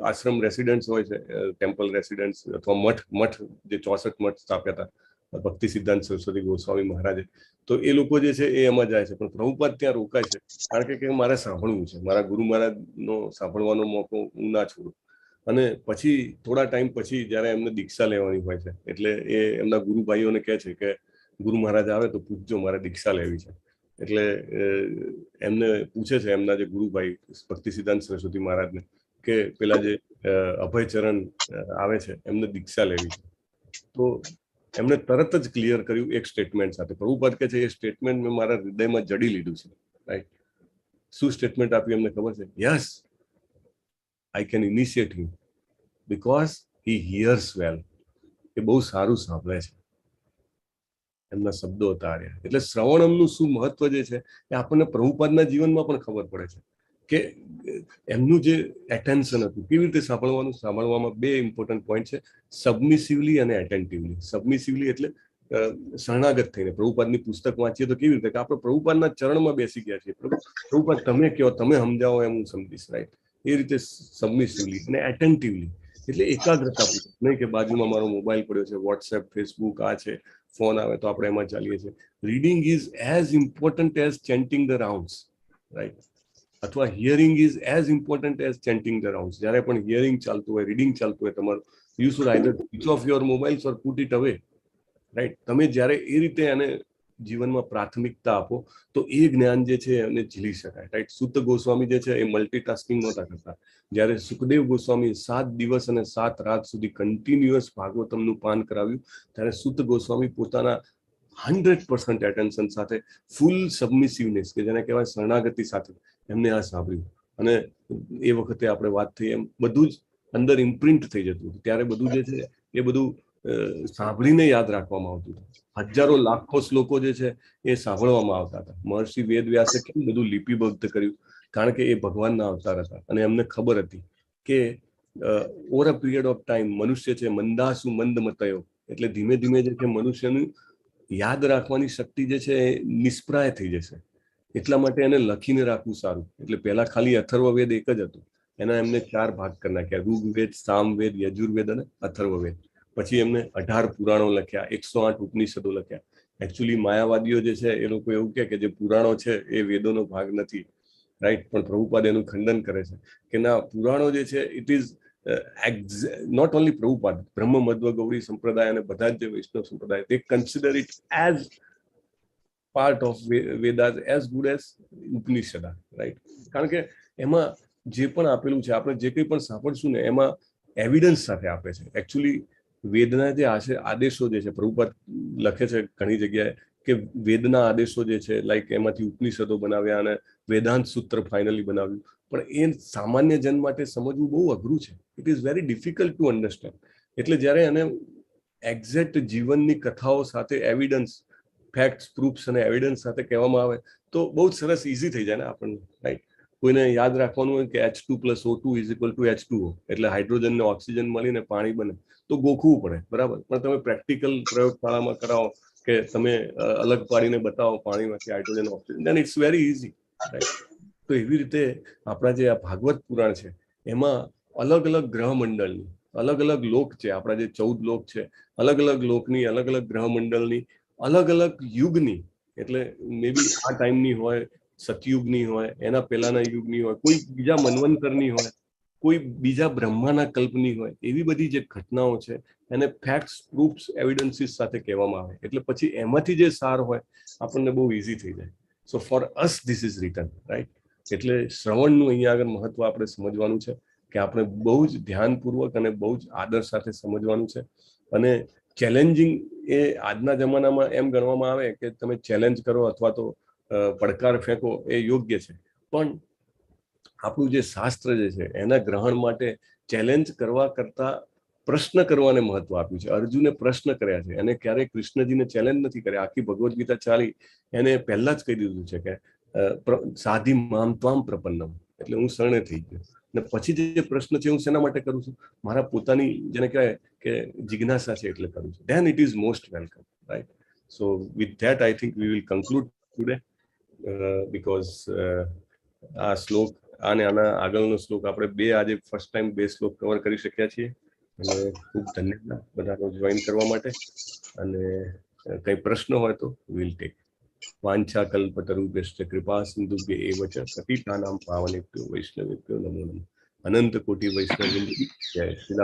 આશ્રમ રેસિડેન્ટ્સ હોય છે, ટેમ્પલ રેસિડેન્ટ્સ અથવા મઠ જે 64 મઠ સ્થાપ્યા હતા ભક્તિ સિદ્ધાંત સરસ્વતી ગોસ્વામી મહારાજે, તો એ લોકો જે છે એ એમાં જાય છે. પણ પ્રભુપાદ ત્યાં રોકાય છે, કારણ કે મારે સાંભળવું છે, મારા ગુરુ મહારાજનો સાંભળવાનો મોકો હું ના છોડું. અને પછી થોડા ટાઈમ પછી જ્યારે એમને દીક્ષા લેવાની હોય છે, એટલે એ એમના ગુરુ ભાઈઓને કહે છે કે ગુરુ મહારાજ આવે તો પૂછજો, મારે દીક્ષા લેવી છે. એટલે એમને પૂછે છે એમના જે ગુરુભાઈ ભક્તિ સિદ્ધાંત સરસ્વતી મહારાજને કે પેલા જે અભયચરણ આવે છે એમને દીક્ષા લેવી છે. તો એમને તરત જ ક્લિયર કર્યું એક સ્ટેટમેન્ટ સાથે. પ્રભુપાદ કહે છે એ સ્ટેટમેન્ટ મેં મારા હૃદયમાં જડી લીધું છે. રાઈટ. શું સ્ટેટમેન્ટ આપ્યું એમને ખબર છે? Yes, I can initiate him because he hears well. એ બહુ સારું સાંભળે છે. એમના શબ્દો હતા. એટલે શ્રવણમનું શું મહત્વ જે છે એ આપણને પ્રભુપાદના જીવનમાં પણ ખબર પડે છે કે એમનું જે એટેન્શન હતું, કેવી રીતે સાંભળવામાં 2 ઇમ્પોર્ટન્ટ પોઈન્ટ છે, સબમિસિવલી અને એટેન્ટિવલી. સબમિસિવલી એટલે શરણાગત થઈને. પ્રભુપાદની પુસ્તક વાંચીએ તો કેવી રીતે કે આપણે પ્રભુપાદના ચરણમાં બેસી ગયા છીએ, પ્રભુપાદ તમે કહો, તમે સમજાવો એમ હું સમજીશ. રાઈટ. એ રીતે સબમિસિવલી અને એટેન્ટિવલી એટલે એકાગ્રતાપૂર્વક, નહીં કે બાજુમાં મારો મોબાઈલ પડ્યો છે, વોટ્સએપ, ફેસબુક આ છે, ફોન આવે તો આપણે એમાં ચાલીએ છીએ. Reading is as important as chanting the rounds. Right. અથવા hearing is as important as chanting the rounds. જ્યારે પણ હિયરિંગ ચાલતું હોય, રીડિંગ ચાલતું હોય તમારું, you should either switch off your mobiles or put it away. Right. તમે જ્યારે એ રીતે એને જીવનમાં પ્રાથમિકતા આપો તો એ જ્ઞાન જે છે એને ઝીલી શકાય. રાઈટ. સુત ગોસ્વામી જે છે એ મલ્ટીટાસ્કિંગ નહોતા કરતા. જ્યારે સુખદેવ ગોસ્વામી 7 દિવસ અને 7 રાત સુધી કન્ટિન્યુઅસ ભાગવતમનું પાન કરાવ્યું, ત્યારે સુત ગોસ્વામી પોતાના 100% એટેન્શન સાથે, ફૂલ સબમિસિવનેસ કે જેને કહેવાય શરણાગતિ સાથે એમને આ સાંભળ્યું. અને એ વખતે આપણે વાત થઈ એમ બધું જ અંદર ઇમ્પ્રિન્ટ થઈ જતું હતું. ત્યારે બધું જે છે એ બધું સાંભળીને યાદ રાખવામાં આવતું હતું. હજારો લાખો શ્લોકો જે છે એ સાંભળવામાં આવતા હતા. મહર્ષિ વેદવ્યાસે કેમ બધું લિપિબદ્ધ કર્યું? કારણ કે એ ભગવાનના અવતાર હતા અને એમને ખબર હતી કે over a period of time મનુષ્ય છે મંદાસુ મંદમતયો, એટલે ધીમે ધીમે જે છે મનુષ્યનું યાદ રાખવાની શક્તિ જે છે એ નિષ્પ્રાય થઈ જશે. એટલા માટે એને લખીને રાખવું સારું. એટલે પહેલા ખાલી અથર્વવેદ એક જ હતું, એના એમને 4 ભાગ કરી નાખ્યા: ઋગ્વેદ, સામવેદ, યજુર્વેદ અને અથર્વવેદ. પછી એમને 18 પુરાણો લખ્યા, 108 ઉપનિષદો લખ્યા. એકચ્યુઅલી માયાવાદીઓ જે છે એ લોકો એવું કહે કે જે પુરાણો છે એ વેદોનો ભાગ નથી. રાઈટ. પણ પ્રભુપાદ એનું ખંડન કરે છે કે ના, પુરાણો જે છે it is not only Prabhupada, Brahma Madhva Gauri સંપ્રદાય અને બધા જ જે વૈષ્ણવ સંપ્રદાય, they consider it as part of Vedas as good as Upanishad. Right. કારણ કે એમાં જે પણ આપેલું છે, આપણે જે કંઈ પણ સાંભળશું ને એમાં એવિડન્સ સાથે આપે છે. એકચ્યુઅલી વેદના જે આદેશો જે છે, પ્રભુપાદ લખે છે ઘણી જગ્યાએ કે વેદના આદેશો જે છે, લાઈક એમાંથી ઉપનિષદો બનાવ્યા અને વેદાંત સૂત્ર ફાઇનલી બનાવ્યું. પણ એ સામાન્ય જન માટે સમજવું બહુ અઘરું છે. It is very difficult to understand. એટલે જ્યારે એને એક્ઝેક્ટ જીવનની કથાઓ સાથે એવિડન્સ, ફેક્ટ્સ, પ્રૂફ્સ અને એવિડન્સ સાથે કહેવામાં આવે તો બહુ જ સરસ ઇઝી થઈ જાય ને આપણને. રાઈટ. કોઈને યાદ રાખવાનું હોય કે H2 + O2 = H2O, એટલે હાઇડ્રોજન ને ઓક્સિજન મળીને પાણી બને, તો ગોખવું પડે. બરાબર. પણ તમે પ્રેક્ટિકલ પ્રયોગશાળામાં કરાવો કે તમે અલગ પાડીને બતાવો પાણીમાંથી hydrogen, oxygen, then it's very easy. Right. તો એવી રીતે આપણા જે આ ભાગવત પુરાણ છે એમાં અલગ અલગ ગ્રહ મંડળની, અલગ અલગ લોક છે, આપણા જે 14 લોક છે, અલગ અલગ લોકની, અલગ અલગ ગ્રહ મંડળની, અલગ અલગ યુગની, એટલે મે બી આ ટાઈમની હોય, સતયુગની હોય, એના પહેલાના યુગની હોય, કોઈ બીજા મન્વંતરની હોય, કોઈ બીજા બ્રહ્માના કલ્પની હોય, એવી બધી જે ઘટનાઓ છે એને ફેક્ટ્સ, પ્રૂફ્સ, એવિડન્સીસ સાથે કહેવામાં આવે. એટલે પછી એમાંથી જે સાર હોય આપણને બહુ ઇઝી થઈ જાય. So for us this is written, right? એટલે શ્રવણનું અહીંયા આગળ મહત્વ આપણે સમજવાનું છે કે આપણે બહુ જ ધ્યાનપૂર્વક અને બહુ જ આદર સાથે સમજવાનું છે. અને ચેલેન્જિંગ એ આજના જમાનામાં એમ ગણવામાં આવે કે તમે ચેલેન્જ કરો અથવા તો પડકાર ફેંકો એ યોગ્ય છે, પણ આપણું જે શાસ્ત્ર જે છે એના ગ્રહણ માટે ચેલેન્જ કરવા કરતા પ્રશ્ન કરવાને મહત્વ આપ્યું છે. અર્જુને પ્રશ્ન કર્યા છે, અને ક્યારેય કૃષ્ણજીને ચેલેન્જ નથી કર્યા. આખી ભગવદ્ ગીતા ચાલી એને પહેલા જ કહી દીધું છે કે સાધી મામ ત્વામ પ્રપન્નમ, એટલે હું શરણે થઈ ગયો. અને પછી જે પ્રશ્ન છે હું શેના માટે કરું છું? મારા પોતાની જેને કહેવાય કે જિજ્ઞાસા છે એટલે કરું છું. Then it is most welcome, right? So with that I think we will conclude today, because આ શ્લોક અને આના આગળનો શ્લોક આપણે આજે ફર્સ્ટ ટાઈમ 2 શ્લોક કવર કરી શક્યા છીએ. અને ખૂબ ધન્યવાદ બધાનો જોઈન કરવા માટે. અને કંઈ પ્રશ્ન હોય તો વિલ ટેક. વાંછા કલ્પતરુભ્યશ્ચ કૃપા સિંધુભ્ય એવ ચ પતિતાનાં પાવનેભ્યો વૈષ્ણવેભ્યો નમો નમઃ. અનંત કોટિ વૈષ્ણવ જય શ્રી